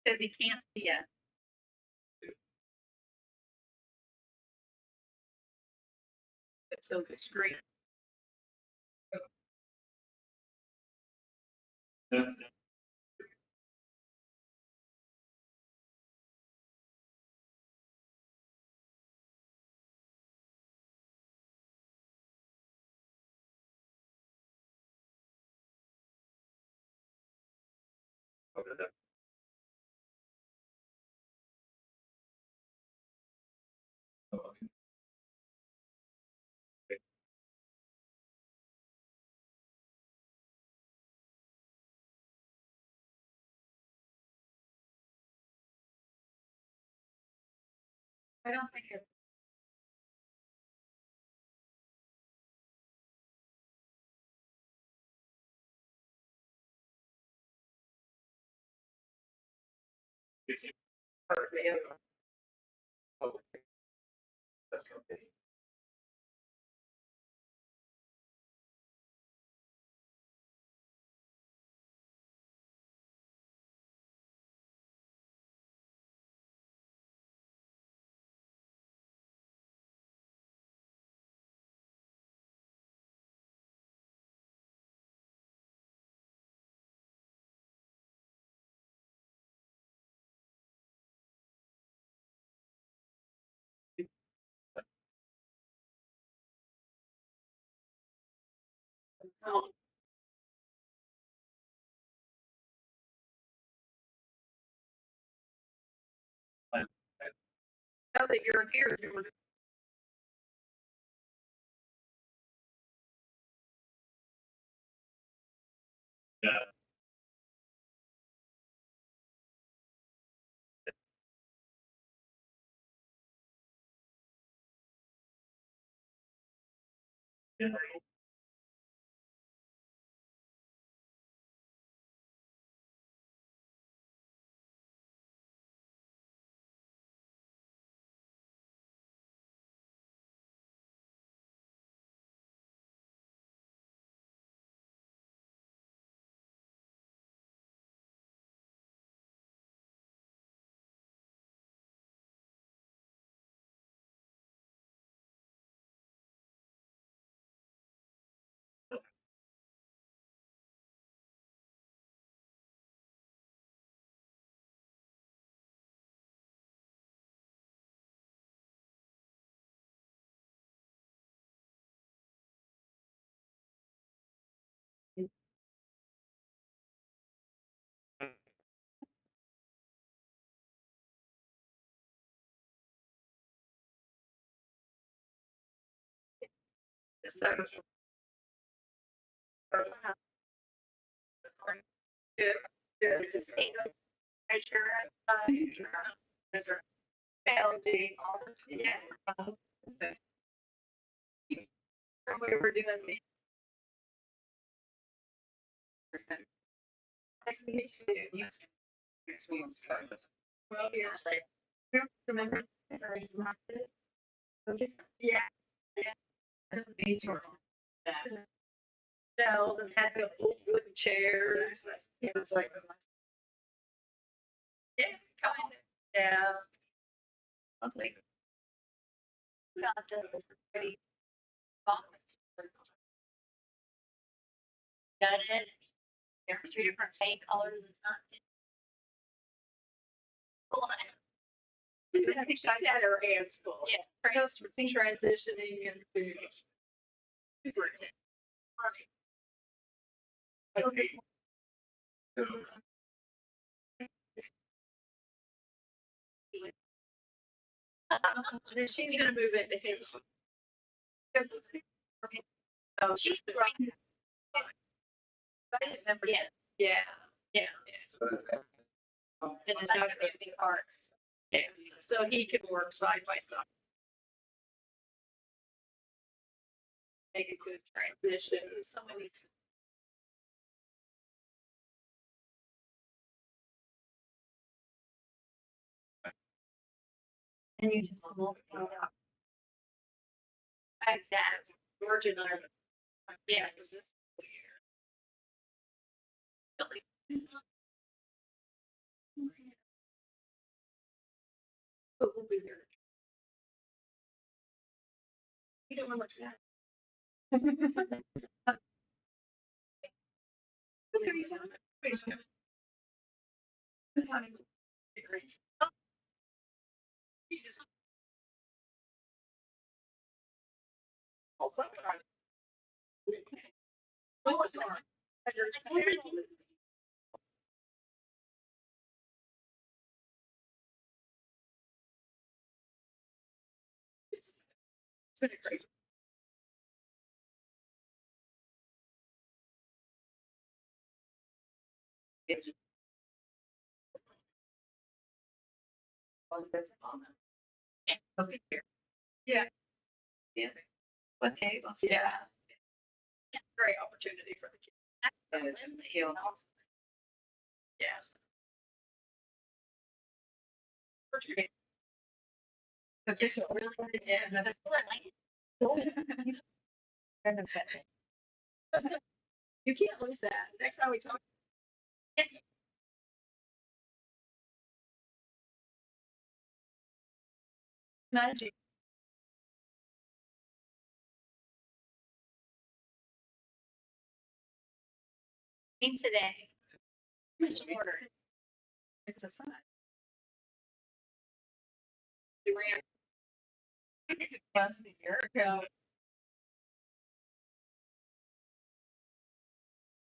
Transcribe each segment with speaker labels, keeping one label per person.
Speaker 1: Because he can't see us. So the screen. I don't think it's. Oh, now that you're here, you were. So, good, good to see them. I sure, there's a family, all this, yeah. So, we were doing the. Nice to meet you. Well, you're safe. Remember? Yeah. Yeah. These were shells and had the old wooden chairs. It was like, yeah, kind of. Yeah. Lovely. Got the pretty box. Got it. There are two different paint colors. It's not. I think she's had her hands full. Yeah. Her hands for transitioning into. Okay. Then she's gonna move into his. Oh, she's right. I didn't remember yet. Yeah, yeah, yeah. And then now it's empty parts. Yeah, so he can work side by side. Make a good transition. Somebody's And you just multiply it out. Exactly. Virgin Islands. Yeah. So this school year. At least. But we'll be there. You don't remember that. There you go. Praise God. You just. Oh, it's not. It's been a crazy. Yeah. Yeah. What's yeah. It's a great opportunity for the kids. Yes. Official. Really? Yeah. You can't lose that. Next time we talk. Magic. Came today. Special order. It's a sign. We ran. It's less than a year ago.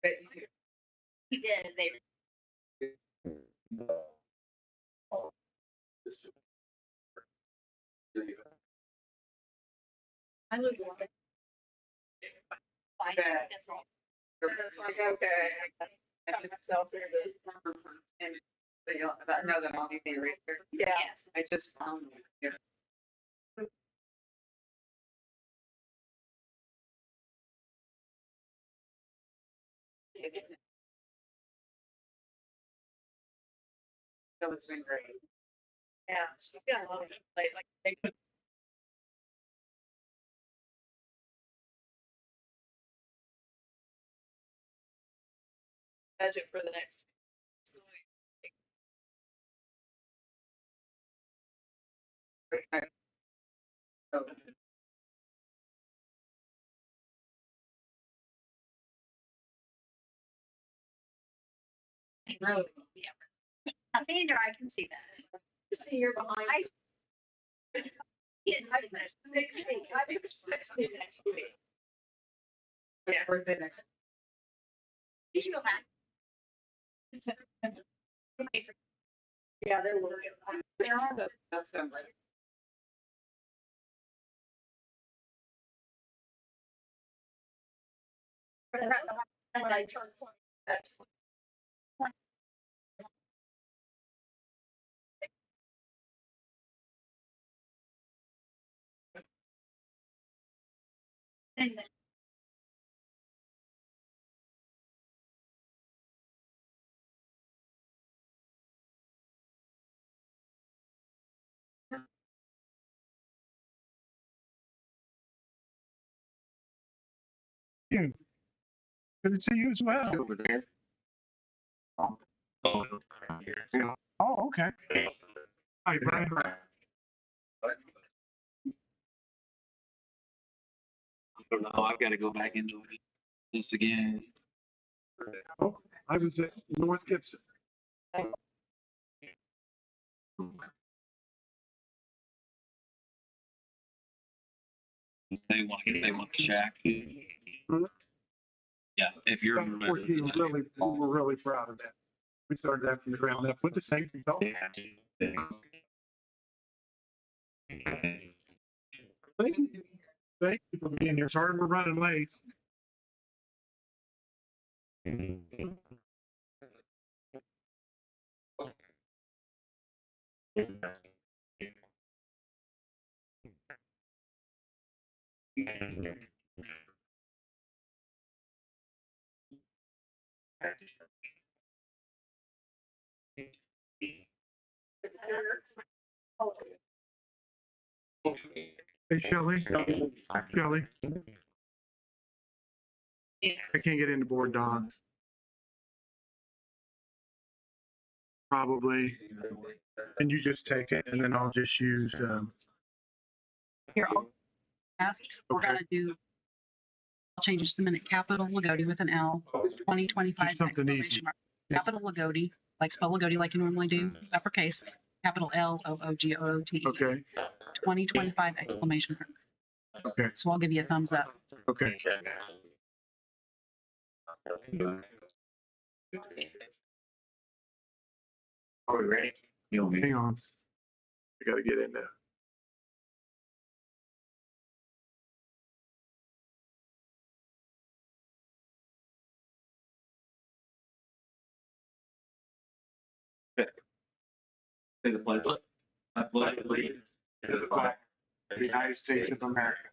Speaker 1: But he did. They. I lose a lot. It's like, okay, I got myself through this. And but you know, I know that all these erasers. Yeah. I just found it. So it's been great. Yeah, she's got a lot of like they put budget for the next. So, really, yeah. Sandra, I can see that. Just a year behind. Yeah, I think 60. I think 60 next week. Yeah, birthday next. Did you know that? Yeah, they're working. They're on the assembly. When I turned 20, that's. And
Speaker 2: You. Good to see you as well.
Speaker 3: Over there.
Speaker 2: Oh, okay. Hi, Brian.
Speaker 3: I don't know. I've got to go back into this again.
Speaker 2: Oh, I was at North Gibson.
Speaker 3: They want the shack. Yeah, if you're.
Speaker 2: Of course, we were really proud of that. We started that from the ground up with the safety belt. Thank you. Thank you for being here. Sorry we're running late. Hey, Shelley, Shelley,
Speaker 1: Yeah.
Speaker 2: I can't get into board docs. Probably. And you just take it and then I'll just use,
Speaker 4: Here, I'll ask, we're
Speaker 2: Okay.
Speaker 4: gonna do, I'll change it to the minute, capital Lagodi with an L, 2025
Speaker 2: Just something easy.
Speaker 4: exclamation mark. Capital Lagodi, like spell Lagodi like you normally do, uppercase, capital LOOGOOTE.
Speaker 2: Okay,
Speaker 4: 2025 exclamation mark.
Speaker 2: okay,
Speaker 4: So I'll give you a thumbs up.
Speaker 2: okay.
Speaker 3: Are we ready? You'll be.
Speaker 2: Hang on. I gotta get in there.
Speaker 3: Say the pledge. I pledge allegiance
Speaker 2: To the flag of the United States of America,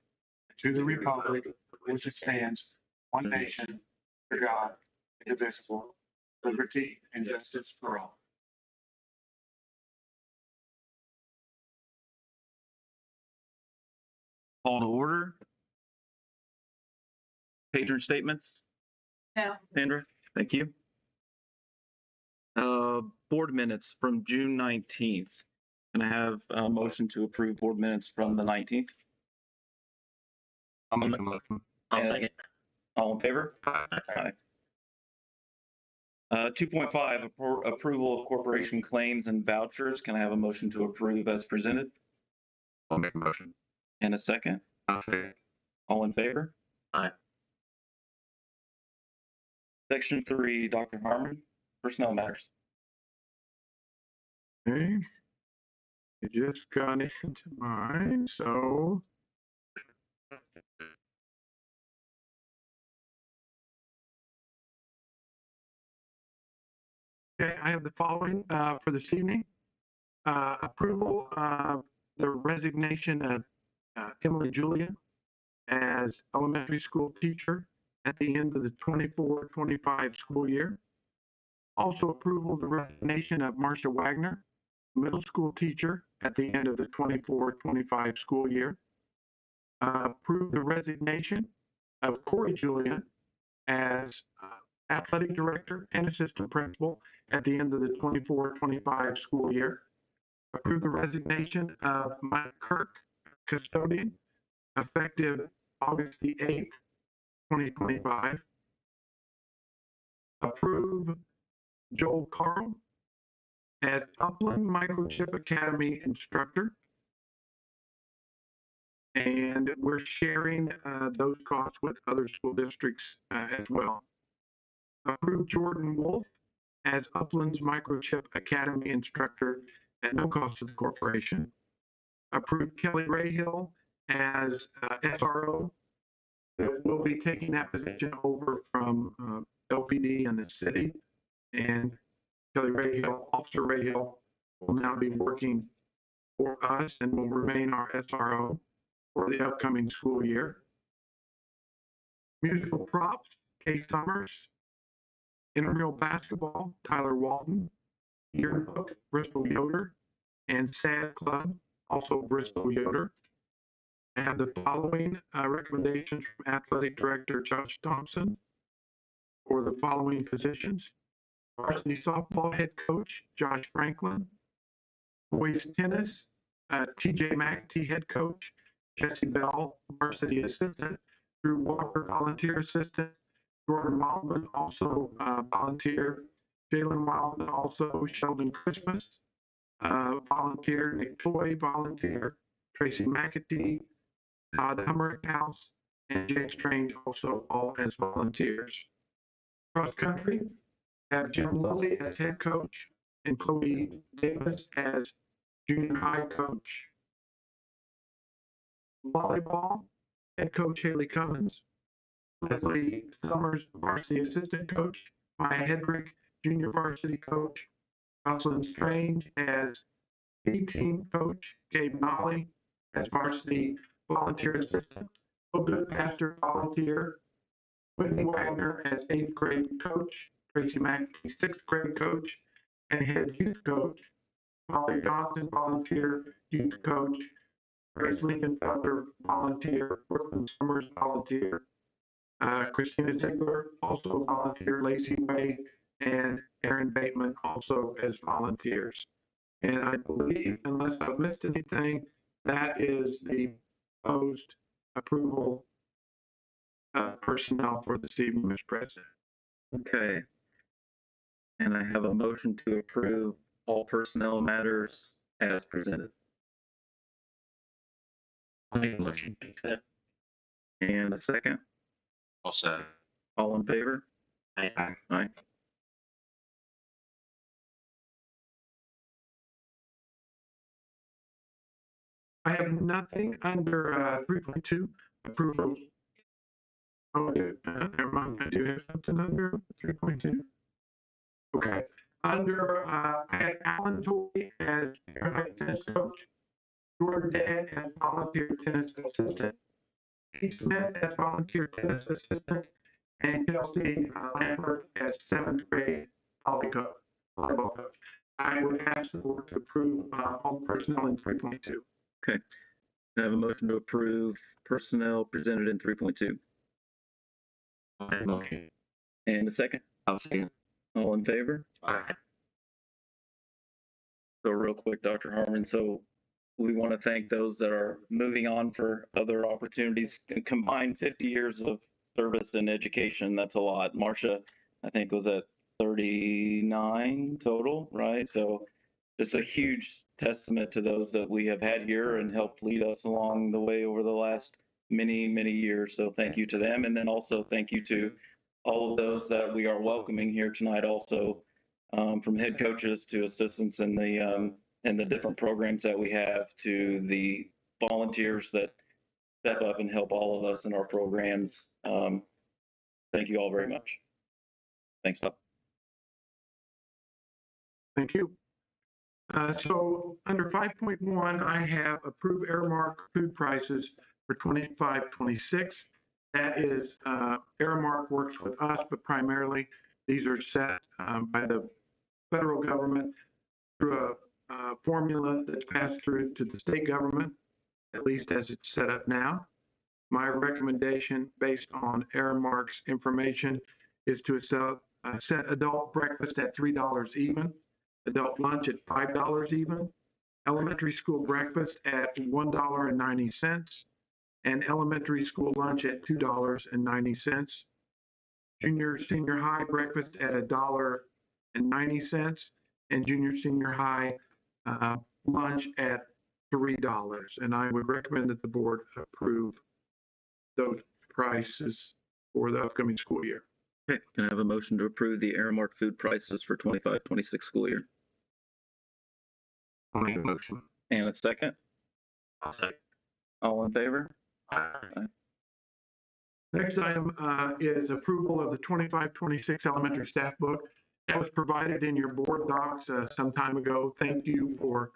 Speaker 2: to the republic for which it stands, one nation, under God, indivisible, liberty and justice for all.
Speaker 5: Call to order. Patron statements.
Speaker 4: No.
Speaker 5: Sandra, thank you. Board minutes from June 19th. Can I have a motion to approve board minutes from the 19th?
Speaker 3: I'm gonna make a motion.
Speaker 5: I'll second. All in favor? Aye. 2.5, approval of corporation claims and vouchers. Can I have a motion to approve as presented?
Speaker 3: I'll make a motion.
Speaker 5: And a second?
Speaker 3: I'll say.
Speaker 5: All in favor?
Speaker 3: Aye.
Speaker 5: Section 3, Dr. Harmon, personnel matters.
Speaker 2: Okay. I just got into mine, so. Okay, I have the following for this evening. Approval of the resignation of Emily Julian as elementary school teacher at the end of the 24-25 school year. Also approval of the resignation of Marcia Wagner, middle school teacher at the end of the 24-25 school year. Approve the resignation of Corey Julian as athletic director and assistant principal at the end of the 24-25 school year. Approve the resignation of Mike Kirk, custodian, effective August the 8th, 2025. Approve Joel Carl as Upland Microchip Academy instructor. And we're sharing those costs with other school districts as well. Approve Jordan Wolf as Upland's Microchip Academy instructor at no cost to the corporation. Approve Kelly Rayhill as SRO that will be taking that position over from LPD and the city. And Kelly Rayhill, Officer Rayhill, will now be working for us and will remain our SRO for the upcoming school year. Musical props, Kay Summers. Intramural basketball, Tyler Walton. Yearbook, Bristol Yoder. And SAD Club, also Bristol Yoder. I have the following recommendations from Athletic Director Josh Thompson for the following positions. Varsity softball head coach, Josh Franklin. Boys tennis, TJ McAtee head coach, Jesse Bell, varsity assistant, Drew Walker, volunteer assistant, Jordan Wildman, also volunteer, Jalen Wildman, also Sheldon Christmas, volunteer, Nick Toy, volunteer, Tracy McAtee, Todd Hummerick House, and Jake Strange, also all as volunteers. Cross country, have Jim Lilly as head coach and Chloe Davis as junior high coach. Volleyball, head coach Haley Cummins, Leslie Summers, varsity assistant coach, Maya Hedrick, junior varsity coach, Jocelyn Strange as B-team coach, Gabe Nolly as varsity volunteer assistant, Good Pastor volunteer, Whitney Wagner as 8th grade coach, Tracy McAtee 6th grade coach, and head youth coach, Molly Johnson volunteer youth coach, Grace Lincoln Felder, volunteer. Brooklyn Summers, volunteer. Christina Ziegler, also volunteer. Lacey Way and Aaron Bateman, also as volunteers. And I believe, unless I've missed anything, that is the proposed approval personnel for this evening, Mr. President.
Speaker 5: Okay. And I have a motion to approve all personnel matters as presented.
Speaker 3: I'll make a motion to accept.
Speaker 5: And a second.
Speaker 3: I'll say.
Speaker 5: All in favor?
Speaker 3: Aye.
Speaker 5: Aye.
Speaker 2: I have nothing under 3.2 approval. Oh, never mind. I do have something under 3.2. Okay. Under I had Alan Toy as tennis coach, Jordan Dan as volunteer tennis assistant, Keith Smith as volunteer tennis assistant, and Kelsey Lambert as 7th grade volleyball coach. I would ask the board to approve all personnel in 3.2.
Speaker 5: I have a motion to approve personnel presented in 3.2.
Speaker 3: I'll make a motion.
Speaker 5: And a second.
Speaker 3: I'll say.
Speaker 5: All in favor?
Speaker 3: Aye.
Speaker 5: So real quick, Dr. Harmon, so we want to thank those that are moving on for other opportunities. Combined 50 years of service and education, that's a lot. Marcia, I think, was at 39 total, right? So it's a huge testament to those that we have had here and helped lead us along the way over the last many, many years. So thank you to them. And then also thank you to all of those that we are welcoming here tonight also, from head coaches to assistants in the different programs that we have, to the volunteers that step up and help all of us in our programs. Thank you all very much. Thanks, Bob.
Speaker 2: Thank you. So under 5.1, I have approved Aramark food prices for 25-26. That is, Aramark works with us, but primarily these are set by the federal government through a formula that's passed through to the state government, at least as it's set up now. My recommendation, based on Aramark's information, is to set adult breakfast at $3 even, adult lunch at $5 even, elementary school breakfast at $1.90, and elementary school lunch at $2.90. Junior senior high breakfast at $1.90, and junior senior high lunch at $3. And I would recommend that the board approve those prices for the upcoming school year.
Speaker 5: Okay, can I have a motion to approve the Aramark food prices for 25-26 school year?
Speaker 3: I'll make a motion.
Speaker 5: And a second.
Speaker 3: I'll say.
Speaker 5: All in favor?
Speaker 3: Aye.
Speaker 2: Next item is approval of the 25-26 elementary staff book. That was provided in your board docs some time ago. Thank you for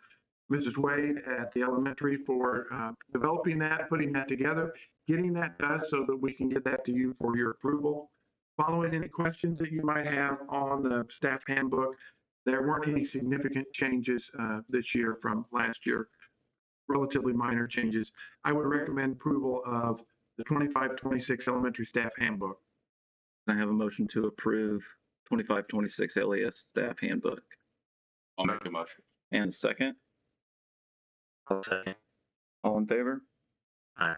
Speaker 2: Mrs. Wade at the elementary for developing that, putting that together, getting that to us so that we can get that to you for your approval. Following any questions that you might have on the staff handbook, there weren't any significant changes this year from last year, relatively minor changes. I would recommend approval of the 25-26 elementary staff handbook.
Speaker 5: I have a motion to approve 25-26 LES staff handbook.
Speaker 3: I'll make a motion.
Speaker 5: And a second.
Speaker 3: I'll say.
Speaker 5: All in favor?
Speaker 3: Aye.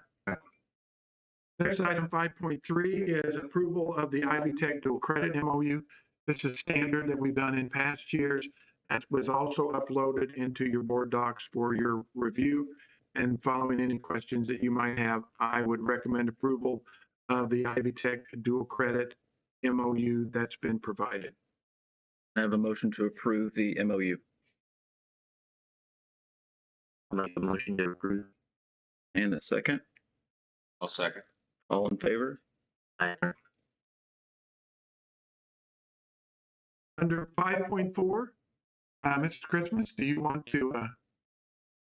Speaker 2: Next item 5.3 is approval of the Ivy Tech dual credit MOU. This is standard that we've done in past years. That was also uploaded into your board docs for your review. And following any questions that you might have, I would recommend approval of the Ivy Tech dual credit MOU that's been provided.
Speaker 5: I have a motion to approve the MOU.
Speaker 3: I'll make a motion to approve.
Speaker 5: And a second.
Speaker 3: I'll second.
Speaker 5: All in favor?
Speaker 3: Aye.
Speaker 2: Under 5.4, Mrs. Christmas, do you want to?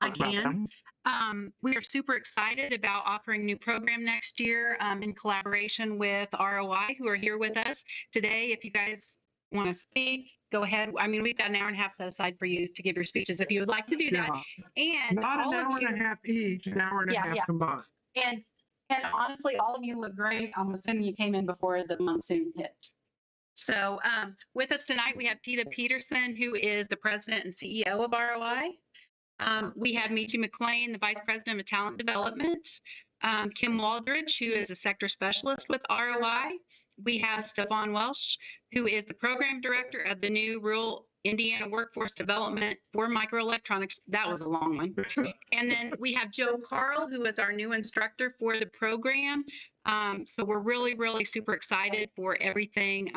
Speaker 4: I
Speaker 2: talk about that
Speaker 4: can.
Speaker 2: one?
Speaker 4: We are super excited about offering new program next year in collaboration with ROI, who are here with us today. If you guys want to speak, go ahead. I mean, we've got an hour and a half set aside for you to give your speeches if you would like to do that.
Speaker 2: Yeah,
Speaker 4: And
Speaker 2: not an
Speaker 4: all of
Speaker 2: hour
Speaker 4: you,
Speaker 2: and a half each, an hour and a
Speaker 4: Yeah,
Speaker 2: half
Speaker 4: yeah.
Speaker 2: combined.
Speaker 4: and honestly, all of you look great. I'm assuming you came in before the monsoon hit. So with us tonight, we have Tita Peterson, who is the president and CEO of ROI. We have Michi McLean, the vice president of talent development. Kim Waldridge, who is a sector specialist with ROI. We have Stefan Welsh, who is the program director of the new Rural Indiana Workforce Development for Microelectronics. That was a long one. And then we have Joe Carl, who is our new instructor for the program. So we're really, really super excited for everything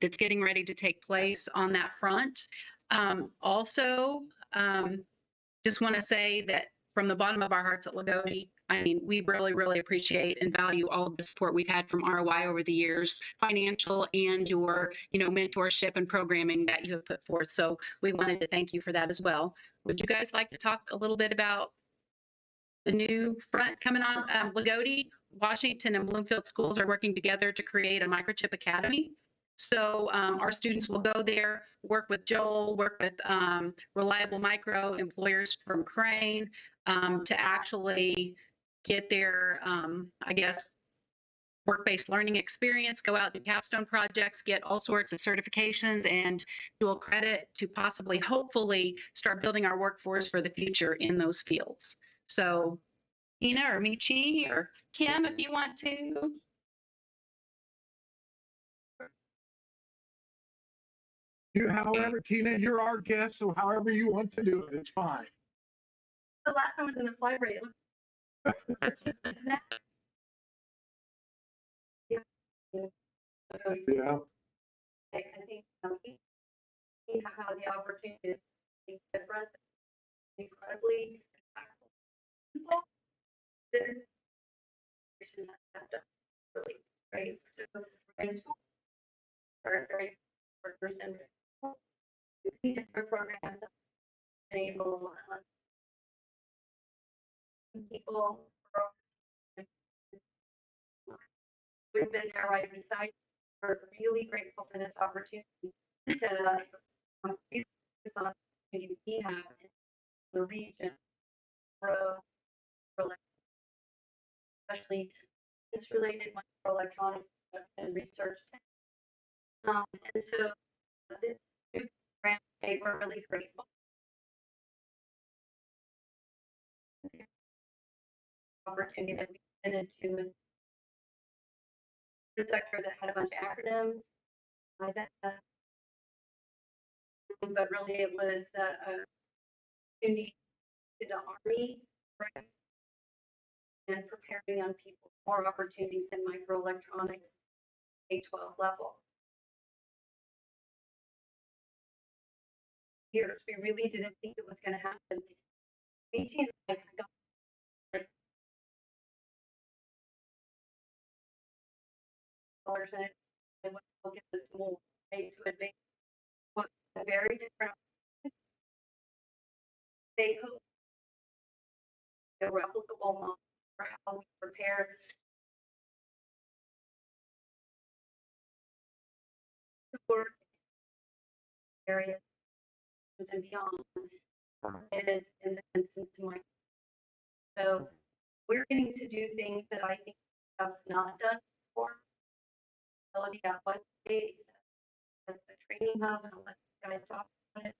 Speaker 4: that's getting ready to take place on that front. Also, just want to say that from the bottom of our hearts at Lagodi, I mean, we really, really appreciate and value all of the support we've had from ROI over the years, financial and your, mentorship and programming that you have put forth. So we wanted to thank you for that as well. Would you guys like to talk a little bit about the new front coming on? Lagodi, Washington, and Bloomfield schools are working together to create a microchip academy. So our students will go there, work with Joel, work with Reliable Micro, employers from Crane, to actually get their, work-based learning experience, go out to capstone projects, get all sorts of certifications and dual credit to possibly, hopefully, start building our workforce for the future in those fields. So, Tina or Michi or Kim, if you want to.
Speaker 2: However, Tina, you're our guest, so however you want to do it, it's fine.
Speaker 1: The last time I was in this library, it looked
Speaker 2: Yeah.
Speaker 1: I think we have had the opportunity to make a difference, incredibly impactful. This is really great. So, very workers and different programs enable people. We've been there right beside. We're really grateful for this opportunity to focus on we have in the region, grow, especially it's related microelectronics and research. And so this new grant, we're really grateful. Opportunity that we get into the sector that had a bunch of acronyms. But really it was a opportunity to the Army and preparing young people for opportunities in microelectronics K-12 level. Years, we really didn't think it was going to happen. And we'll get this more to advance. What's very different. They hope a replicable model for how we prepare the work areas and beyond. It is in the instance of my. So we're getting to do things that I think we have not done before. Ability at one state, the training hub, and I'll let you guys talk about it.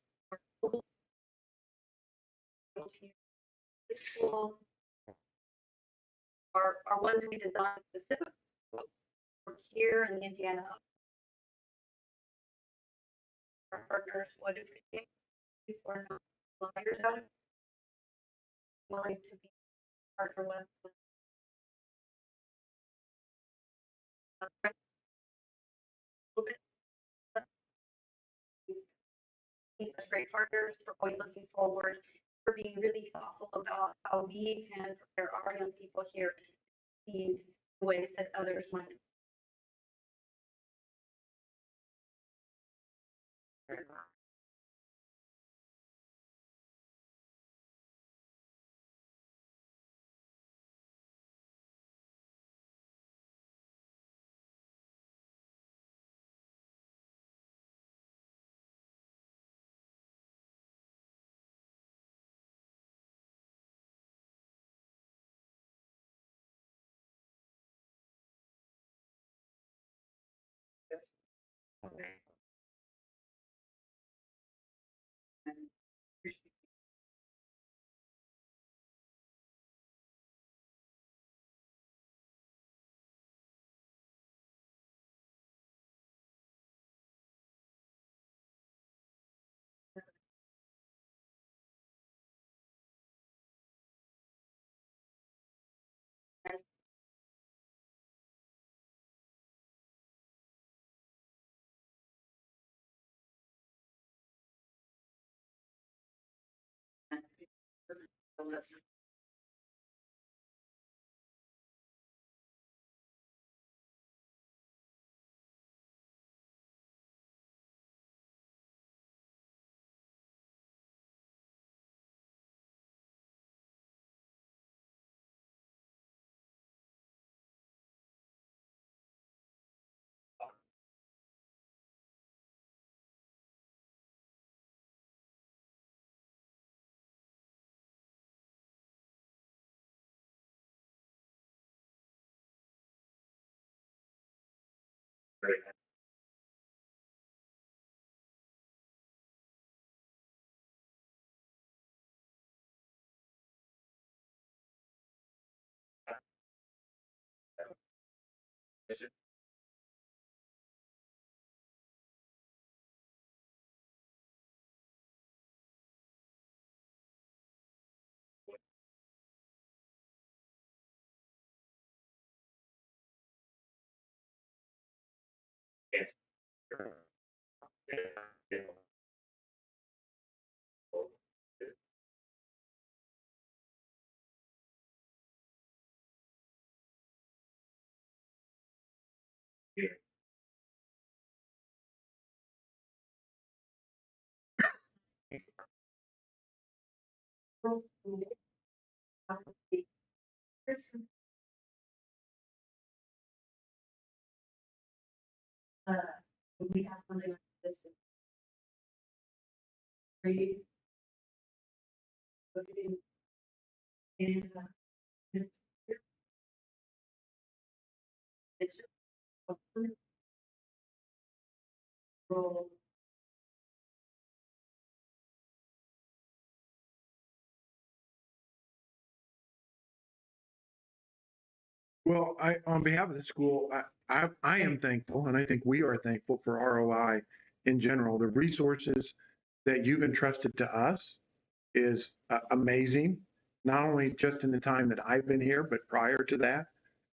Speaker 1: Schools are ones we designed specifically for here in the Indiana hub. Our partners would appreciate before not lawyers out of willing to be partner with a little bit. These are great partners. We're always looking forward. We're being really thoughtful about how we can prepare our young people here in ways that others might. We have something like this. Are you? And, it's just a role.
Speaker 2: Well, on behalf of the school, I am thankful, and I think we are thankful for ROI in general. The resources that you've entrusted to us is amazing, not only just in the time that I've been here, but prior to that.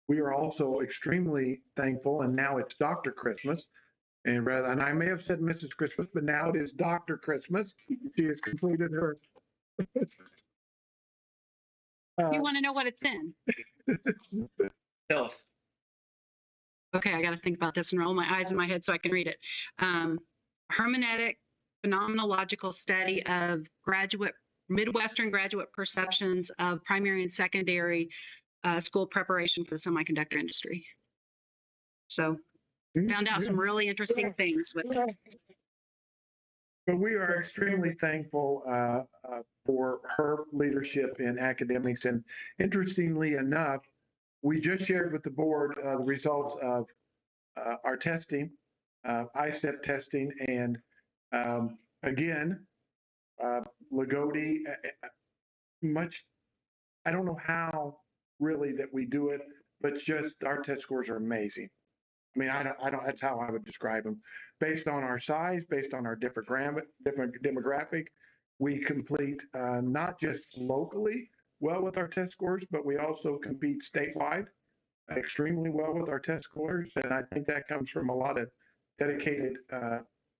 Speaker 2: We are also extremely thankful, and now it's Dr. Christmas. And I may have said Mrs. Christmas, but now it is Dr. Christmas. She has completed her.
Speaker 4: You want to know what it's in?
Speaker 5: Tell us.
Speaker 4: Okay, I got to think about this and roll my eyes in my head so I can read it. Hermeneutic phenomenological study of Midwestern graduate perceptions of primary and secondary school preparation for the semiconductor industry. So found out some really interesting things with it.
Speaker 2: But we are extremely thankful for her leadership in academics. And interestingly enough, we just shared with the board the results of our testing, ISEP testing, and again, Lagodi, I don't know how really that we do it, but just our test scores are amazing. I mean, that's how I would describe them. Based on our size, based on our different demographic, we complete not just locally well with our test scores, but we also compete statewide extremely well with our test scores. And I think that comes from a lot of dedicated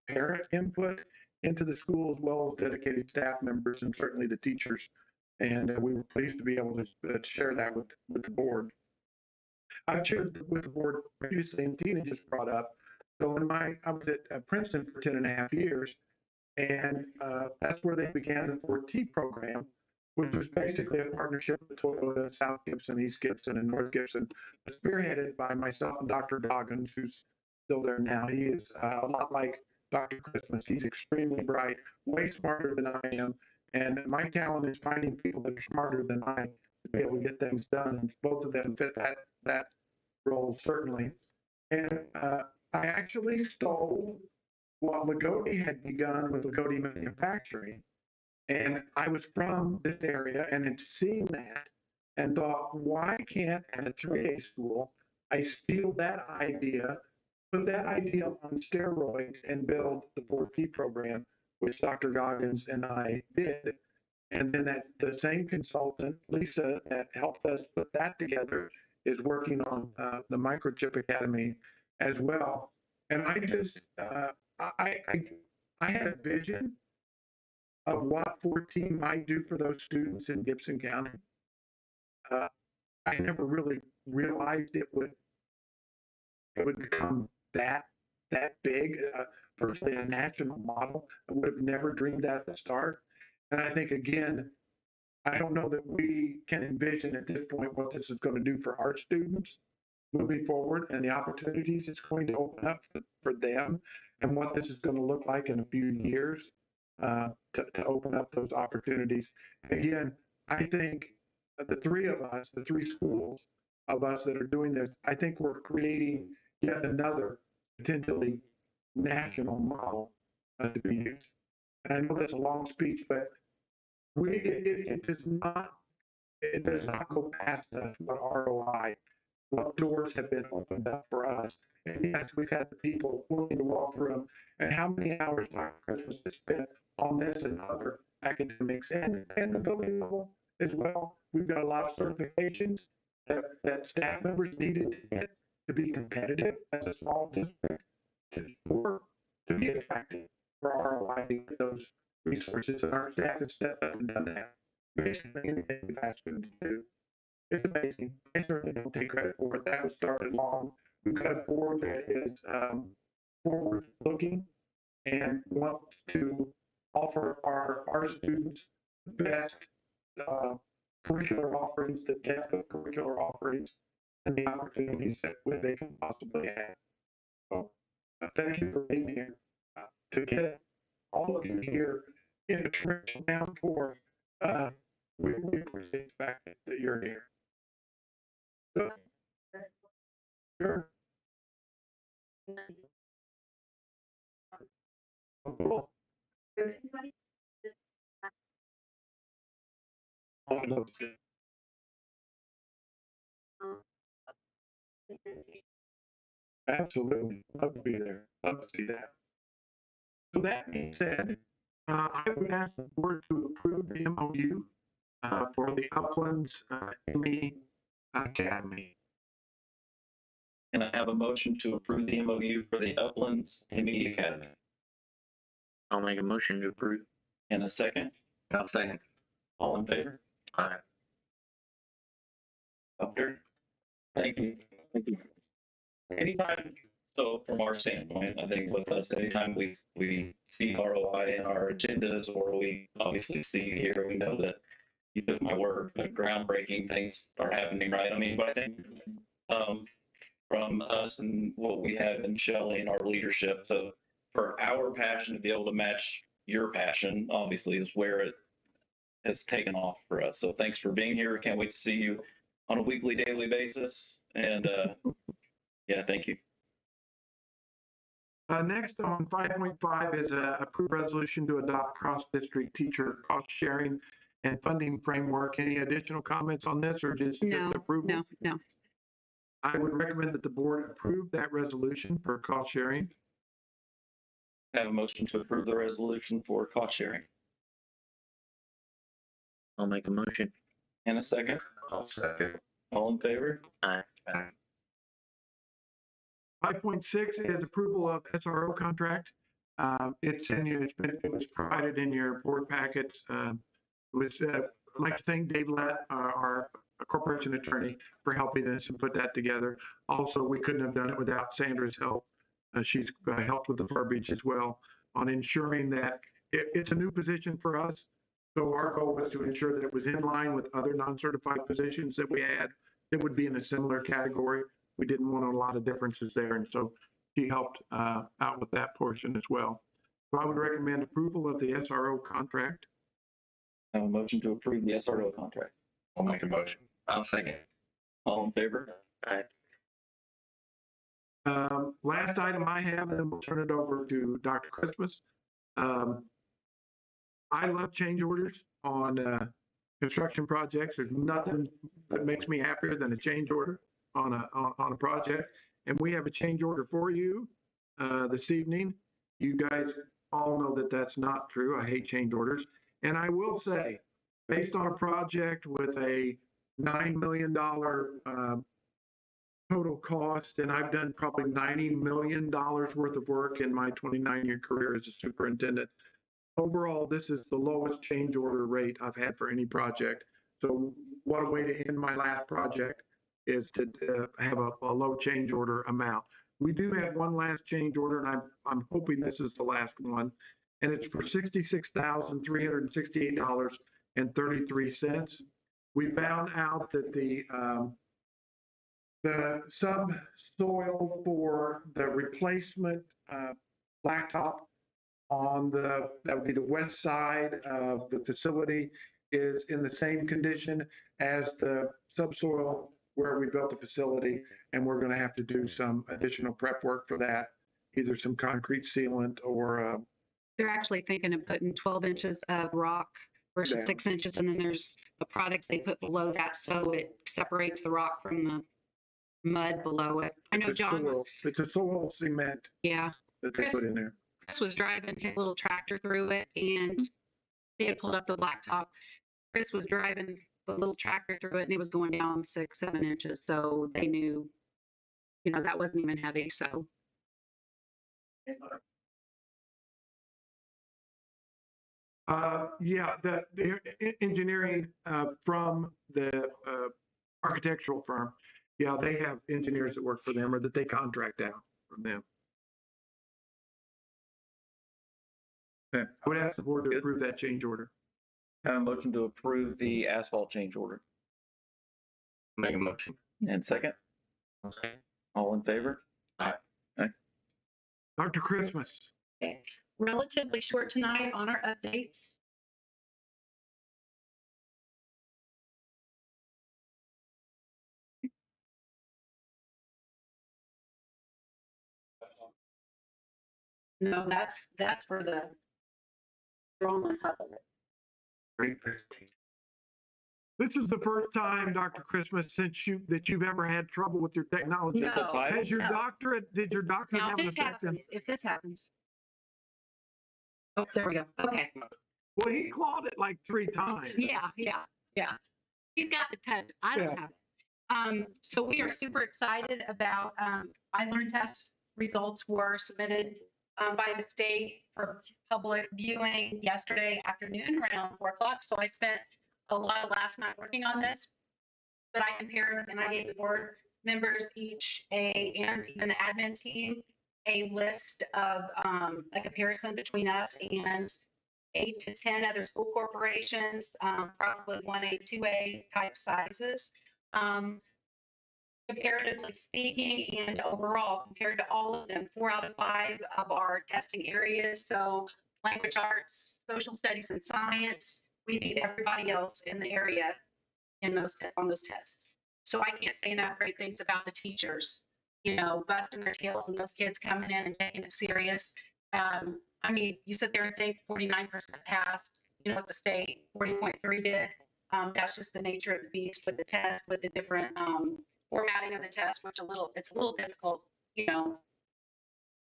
Speaker 2: parent input into the school, as well as dedicated staff members and certainly the teachers. And we were pleased to be able to share that with the board. I've shared with the board previously, and Tina just brought up. So I was at Princeton for 10 and a half years, and that's where they began the 4T program, which was basically a partnership with Toyota, South Gibson, East Gibson, and North Gibson, spearheaded by myself and Dr. Doggins, who's still there now. He is a lot like Dr. Christmas. He's extremely bright, way smarter than I am, and my talent is finding people that are smarter than I to be able to get things done. And both of them fit that role certainly. And I actually stole what Lagodi had begun with Lagodi Manufacturing. And I was from this area and had seen that and thought, why can't at a 3A school I steal that idea, put that idea on steroids and build the 4T program, which Dr. Goggins and I did. And then the same consultant, Lisa, that helped us put that together, is working on the Microchip Academy as well. And I just, I had a vision of what 14 might do for those students in Gibson County. I never really realized it would become that big. Firstly, a national model. I would have never dreamed that at the start. And I think again, I don't know that we can envision at this point what this is going to do for our students moving forward and the opportunities it's going to open up for them and what this is going to look like in a few years to open up those opportunities. Again, I think the three of us, the three schools of us that are doing this, I think we're creating yet another potentially national model to be used. And I know that's a long speech, but it does not go past us what ROI, what doors have been opened up for us. And yes, we've had the people willing to walk through them. And how many hours Dr. Christmas has spent on this and other academics and the building level as well. We've got a lot of certifications that staff members needed to get to be competitive as a small district to be effective for ROI to get those resources. And our staff has stepped up and done that. Basically, anything we've asked them to do. It's amazing. I certainly don't take credit for it. That was started long. We've got a board that is forward looking and wants to offer our students the best curricular offerings, the depth of curricular offerings, and the opportunities that they can possibly have. So thank you for being here. To get all of you here in the trench down for, we appreciate the fact that you're here. So, sure. Cool. Absolutely. Love to be there. Love to see that. So that being said, I would ask the board to approve the MOU for the Uplands ME Academy.
Speaker 5: Can I have a motion to approve the MOU for the Uplands ME Academy?
Speaker 3: I'll make a motion to approve.
Speaker 5: In a second,
Speaker 3: I'll second.
Speaker 5: all in favor?
Speaker 3: Aye.
Speaker 5: Up here. Thank you. Thank you. Anytime, so from our standpoint, I think with us, anytime we see ROI in our agendas, or we obviously see you here, we know that you took my word, but groundbreaking things are happening, right? I mean, but I think from us and what we have in Shelley and our leadership, so for our passion to be able to match your passion, obviously, is where it has taken off for us. So thanks for being here. Can't wait to see you on a weekly, daily basis. And yeah, thank you.
Speaker 2: Next on 5.5 is a approved resolution to adopt cross-district teacher cost sharing and funding framework. Any additional comments on this or just approval?
Speaker 4: No.
Speaker 2: I would recommend that the board approve that resolution for cost sharing.
Speaker 5: I have a motion to approve the resolution for cost sharing.
Speaker 3: I'll make a motion.
Speaker 5: In a second,
Speaker 3: I'll second.
Speaker 5: all in favor?
Speaker 3: Aye.
Speaker 2: 5.6 is approval of SRO contract. It was provided in your board packets. I'd like to thank Dave Lett, our corporation attorney, for helping us and put that together. Also, we couldn't have done it without Sandra's help. She's helped with the verbiage as well on ensuring that it's a new position for us. So our goal was to ensure that it was in line with other non-certified positions that we had that would be in a similar category. We didn't want a lot of differences there. And so she helped out with that portion as well. So I would recommend approval of the SRO contract.
Speaker 5: I have a motion to approve the SRO contract.
Speaker 3: I'll make a motion. I'll second.
Speaker 5: All in favor?
Speaker 3: Aye.
Speaker 2: Last item I have, and then we'll turn it over to Dr. Christmas. I love change orders on construction projects. There's nothing that makes me happier than a change order on a project. And we have a change order for you this evening. You guys all know that that's not true. I hate change orders. And I will say, based on a project with a $9 million total cost, and I've done probably $90 million worth of work in my 29-year career as a superintendent, overall, this is the lowest change order rate I've had for any project. So what a way to end my last project is to have a low change order amount. We do have one last change order, and I'm hoping this is the last one, and it's for $66,368.33. We found out that the subsoil for the replacement blacktop on that would be the west side of the facility is in the same condition as the subsoil where we built the facility, and we're going to have to do some additional prep work for that, either some concrete sealant or
Speaker 4: They're actually thinking of putting 12 inches of rock versus
Speaker 2: Yeah.
Speaker 4: 6 inches, and then there's the products they put below that so it separates the rock from the mud below it. I know John was,
Speaker 2: it's a soil cement
Speaker 4: yeah.
Speaker 2: that they put in there.
Speaker 4: Chris was driving his little tractor through it, and they had pulled up the blacktop. Chris was driving the little tractor through it, and it was going down 6, 7 inches. So they knew, that wasn't even heavy. So
Speaker 2: Yeah, the engineering from the architectural firm, yeah, they have engineers that work for them or that they contract out from them.
Speaker 5: Okay.
Speaker 2: I would ask the board to
Speaker 5: Good.
Speaker 2: approve that change order.
Speaker 5: Have a motion to approve the asphalt change order.
Speaker 3: Make a motion.
Speaker 5: And second,
Speaker 3: Okay.
Speaker 5: all in favor?
Speaker 2: Dr. Christmas.
Speaker 4: relatively short tonight on our updates. No, that's for the throwing on top of it.
Speaker 2: Great presentation. This is the first time, Dr. Christmas, that you've ever had trouble with your technology.
Speaker 4: No,
Speaker 2: Has your
Speaker 4: no.
Speaker 2: doctorate, did your doctorate
Speaker 4: Now,
Speaker 2: have an effect?
Speaker 4: if this happens. Oh, there we go. Okay.
Speaker 2: Well, he clawed it like 3 times.
Speaker 4: Yeah. He's got the touch. I don't
Speaker 2: Yeah.
Speaker 4: have it. So we are super excited about, iLearnTest results were submitted by the state for public viewing yesterday afternoon around 4 o'clock. So I spent a lot of last night working on this, but I compared and I gave the board members each and even the admin team a list of a comparison between us and 8 to 10 other school corporations, probably 1A, 2A type sizes. Comparatively speaking, and overall, compared to all of them, 4 out of 5 of our testing areas. So language arts, social studies, and science, we beat everybody else in the area on those tests. So I can't say enough great things about the teachers, busting their tails and those kids coming in and taking it serious. I mean, you sit there and think 49% passed, at the state, 40.3 did. That's just the nature of the beast with the test, with the different formatting of the test, which it's a little difficult,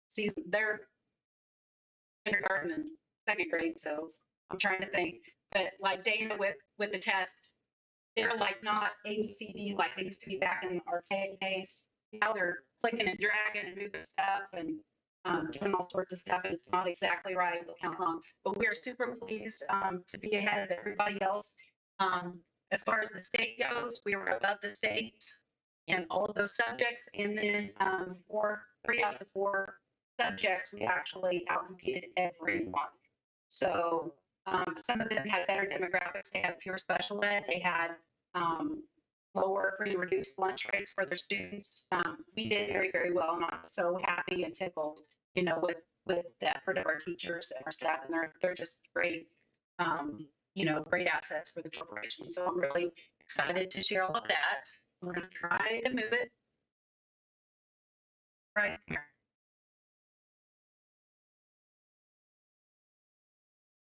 Speaker 4: season. They're kindergarten and second grade, so I'm trying to think. But like Dana with the test, they're like not ABCD like they used to be back in archaic days. Now they're clicking and dragging and moving stuff and doing all sorts of stuff, and it's not exactly right. We'll count wrong. But we are super pleased to be ahead of everybody else. As far as the state goes, we were above the state in all of those subjects, and then 3 out of the 4 subjects we actually outcompeted everyone. So some of them had better demographics. They had pure special ed. They had lower free reduced lunch rates for their students. We did very, very well, and I'm so happy and tickled, with the effort of our teachers and our staff, and they're just great, great assets for the corporation. So I'm really excited to share all of that. We're going to try to move it right here.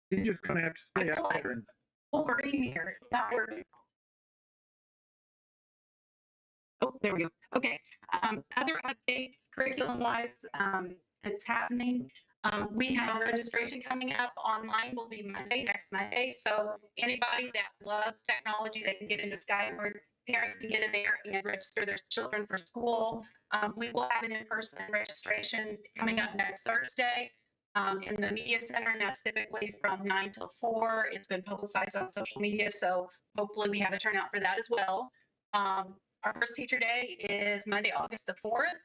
Speaker 2: You're just going to have to stay
Speaker 4: I feel
Speaker 2: up
Speaker 4: like-
Speaker 2: there and
Speaker 4: Wolverine here. It's not working. Oh, there we go. Okay. Other updates, curriculum-wise, it's happening. We have registration coming up online. Will be next Monday. So anybody that loves technology, they can get into Skyward. Parents can get in there and register their children for school. We will have an in-person registration coming up next Thursday. in the media center, and that's typically from 9 till 4. It's been publicized on social media, so hopefully we have a turnout for that as well. Our first teacher day is Monday, August the 4th.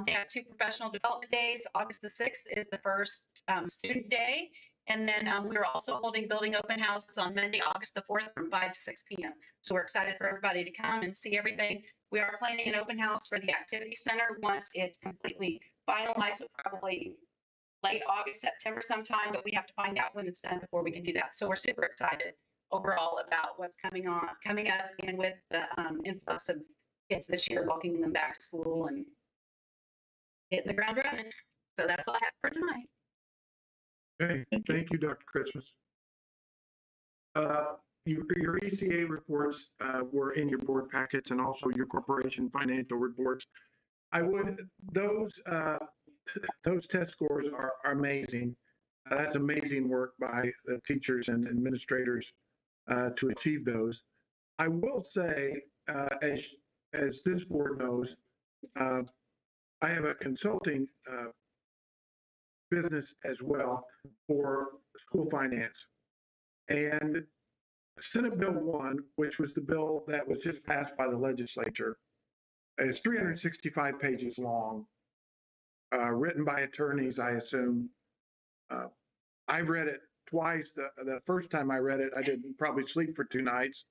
Speaker 4: They have 2 professional development days. August the 6th is the first student day. And then we're also holding building open houses on Monday, August the 4th from 5 to 6 p.m. So we're excited for everybody to come and see everything. We are planning an open house for the activity center once it's completely finalized, so probably late August, September sometime, but we have to find out when it's done before we can do that. So we're super excited overall about what's coming up, and with the influx of kids this year, welcoming them back to school and hitting the ground running. So that's all I have for tonight.
Speaker 2: Okay, thank you, Dr. Christmas. Your ECA reports were in your board packets and also your corporation financial reports. Those test scores are amazing. That's amazing work by the teachers and administrators to achieve those. I will say, as this board knows, I have a consulting business as well for school finance. And Senate Bill 1, which was the bill that was just passed by the legislature, is 365 pages long, written by attorneys, I assume. I read it twice. The first time I read it, I didn't probably sleep for 2 nights.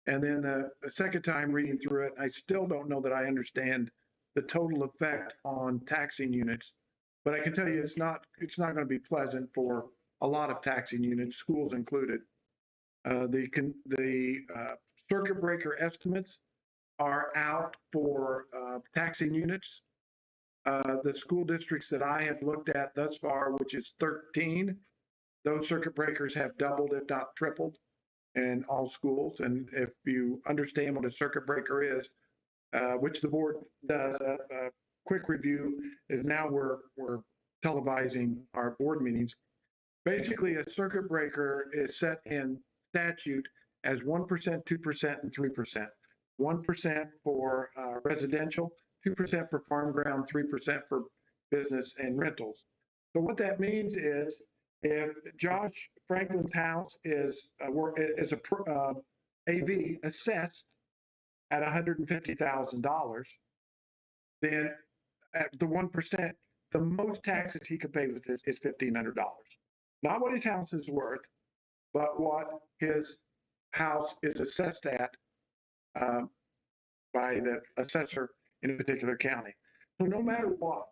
Speaker 2: And then the second time reading through it, I still don't know that I understand the total effect on taxing units. But I can tell you it's not going to be pleasant for a lot of taxing units, schools included. The circuit breaker estimates are out for taxing units. The school districts that I have looked at thus far, which is 13, those circuit breakers have doubled, if not tripled, in all schools. And if you understand what a circuit breaker is, which the board does, a quick review is now we're televising our board meetings. Basically, a circuit breaker is set in statute as 1%, 2%, and 3%. 1% for residential, 2% for farm ground, 3% for business and rentals. So what that means is if Josh Franklin's house is AV assessed at $150,000, then at the 1%, the most taxes he could pay with this is $1,500. Not what his house is worth, but what his house is assessed at by the assessor in a particular county. So no matter what,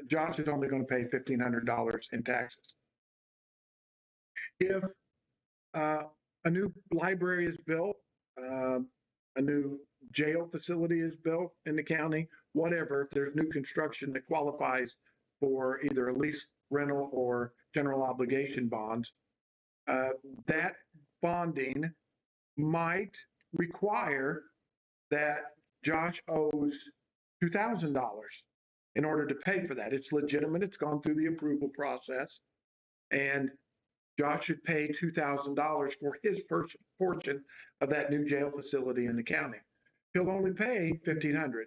Speaker 2: Josh is only going to pay $1,500 in taxes. If a new library is built, a new jail facility is built in the county, whatever, if there's new construction that qualifies for either a lease rental or general obligation bonds, that bonding might require that Josh owes $2,000 in order to pay for that. It's legitimate. It's gone through the approval process. And Josh should pay $2,000 for his first portion of that new jail facility in the county. He'll only pay $1,500.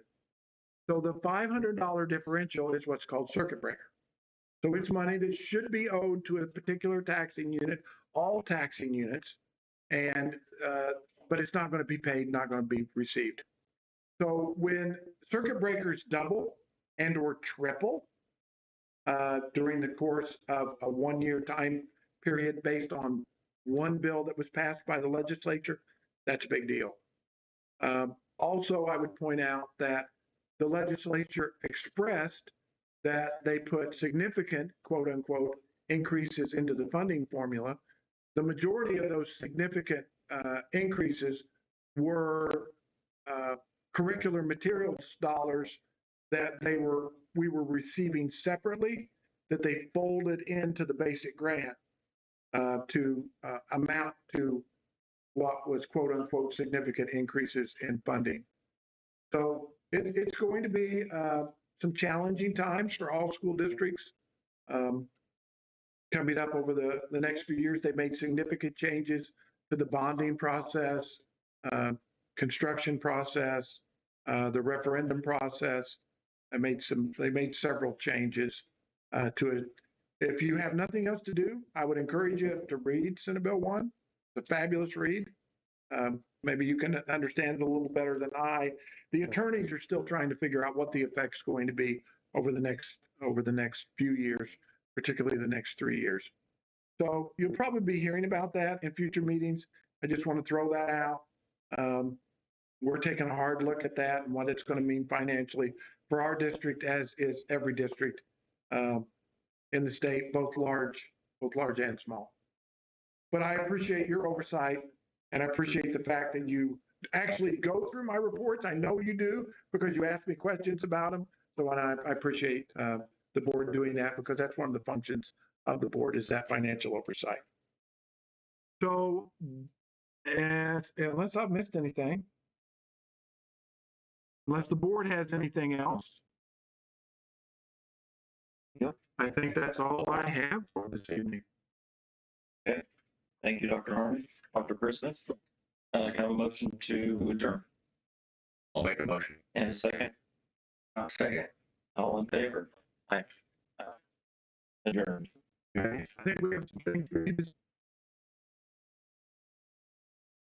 Speaker 2: So the $500 differential is what's called circuit breaker. So it's money that should be owed to a particular taxing unit, all taxing units, and but it's not going to be paid, not going to be received. So when circuit breakers double and or triple during the course of a 1-year time period based on one bill that was passed by the legislature, that's a big deal. Also, I would point out that the legislature expressed that they put significant, quote unquote, increases into the funding formula. The majority of those significant increases were curricular materials dollars that we were receiving separately, that they folded into the basic grant to amount to what was quote unquote significant increases in funding. So it's going to be some challenging times for all school districts. Coming up over the next few years, they made significant changes to the bonding process, construction process, the referendum process. They made several changes to if you have nothing else to do, I would encourage you to read Senate Bill 1. It's a fabulous read. Maybe you can understand it a little better than I. The attorneys are still trying to figure out what the effect's going to be over the next few years, particularly the next 3 years. So you'll probably be hearing about that in future meetings. I just want to throw that out. We're taking a hard look at that and what it's going to mean financially for our district, as is every district in the state, both large and small. But I appreciate your oversight, and I appreciate the fact that you actually go through my reports. I know you do because you ask me questions about them. So I appreciate the board doing that, because that's one of the functions of the board, is that financial oversight. So, unless I've missed anything, unless the board has anything else,
Speaker 5: Yep.
Speaker 2: I think that's all I have for this evening.
Speaker 5: Okay. Thank you, Dr. Harmon. Dr. Christmas. Can I have a motion to adjourn?
Speaker 3: I'll make a motion.
Speaker 5: And a second?
Speaker 3: I'll second.
Speaker 5: All in favor? Aye. Adjourned.
Speaker 2: Okay. I think we have some things we need to